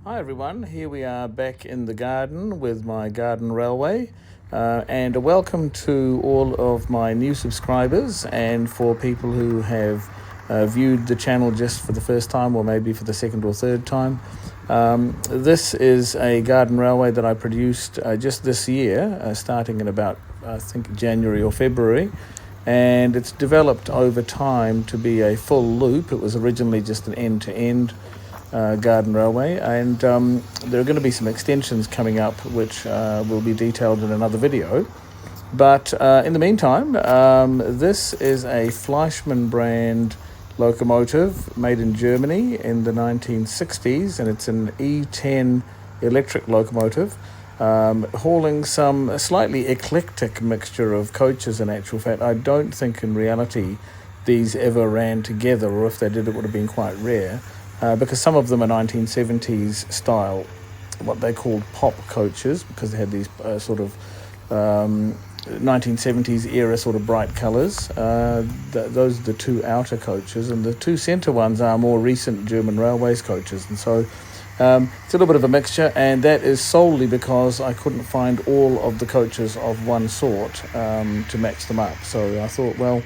Hi everyone, here we are back in the garden with my garden railway, and a welcome to all of my new subscribers and for people who have viewed the channel just for the first time or maybe for the second or third time. This is a garden railway that I produced just this year, starting in about I think January or February, and it's developed over time to be a full loop. It was originally just an end-to-end garden railway, and there are going to be some extensions coming up which will be detailed in another video. But in the meantime, this is a Fleischmann brand locomotive made in Germany in the 1960s, and it's an E10 electric locomotive hauling some slightly eclectic mixture of coaches. In actual fact, I don't think in reality these ever ran together, or if they did it would have been quite rare. Because some of them are 1970s style, what they called pop coaches, because they had these sort of 1970s era sort of bright colours. Those are the two outer coaches, and the two centre ones are more recent German Railways coaches. And so it's a little bit of a mixture, and that is solely because I couldn't find all of the coaches of one sort to match them up. So I thought, well,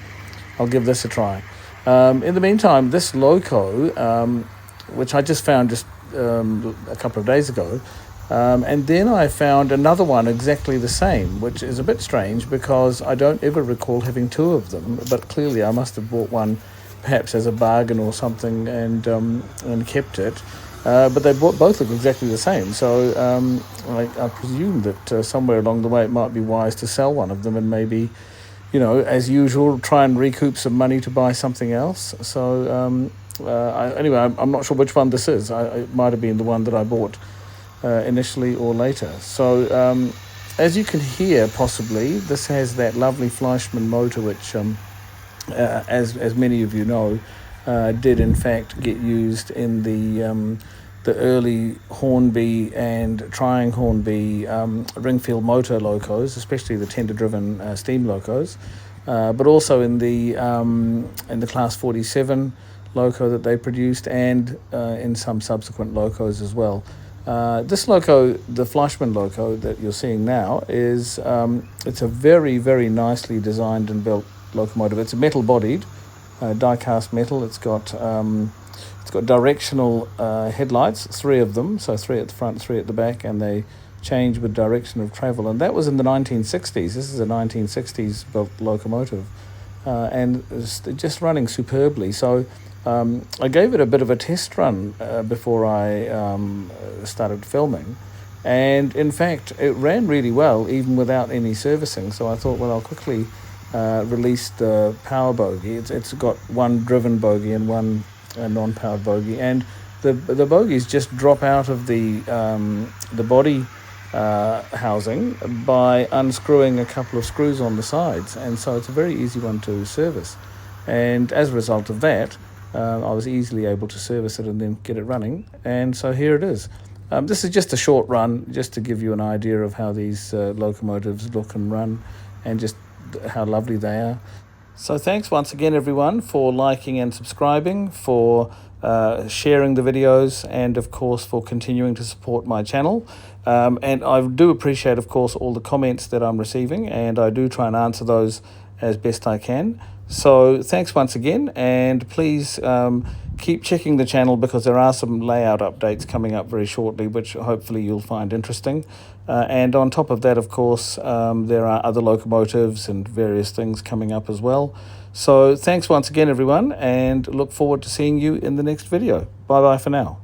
I'll give this a try. In the meantime, this loco, which I just found a couple of days ago, and then I found another one exactly the same, which is a bit strange because I don't ever recall having two of them, but clearly I must have bought one perhaps as a bargain or something and kept it. But they both look exactly the same, so I presume that somewhere along the way it might be wise to sell one of them and maybe, as usual, try and recoup some money to buy something else. So anyway, I'm not sure which one this is. It might have been the one that I bought initially or later. So as you can hear, possibly, this has that lovely Fleischmann motor, which, as many of you know, did in fact get used in the early Hornby and Trying Hornby Ringfield motor locos, especially the tender-driven steam locos, but also in the Class 47 loco that they produced, and in some subsequent locos as well. This loco, the Fleischmann loco that you're seeing now, is it's a very, very nicely designed and built locomotive. It's a metal-bodied, die-cast metal. It's got directional headlights, three of them, so three at the front, three at the back, and they change with direction of travel. And that was in the 1960s. This is a 1960s built locomotive, and it's just running superbly. So I gave it a bit of a test run before I started filming, and in fact it ran really well even without any servicing. So I thought, well, I'll quickly release the power bogie. It's got one driven bogie and one non-powered bogie, and the bogies just drop out of the body housing by unscrewing a couple of screws on the sides, and so it's a very easy one to service. And as a result of that, I was easily able to service it and then get it running, and so here it is. This is just a short run, just to give you an idea of how these locomotives look and run, and just how lovely they are. So thanks once again, everyone, for liking and subscribing, for sharing the videos, and of course for continuing to support my channel. And I do appreciate, of course, all the comments that I'm receiving, and I do try and answer those as best I can. So thanks once again, and please keep checking the channel, because there are some layout updates coming up very shortly, which hopefully you'll find interesting. And on top of that, of course, there are other locomotives and various things coming up as well. So thanks once again, everyone, and look forward to seeing you in the next video. Bye-bye for now.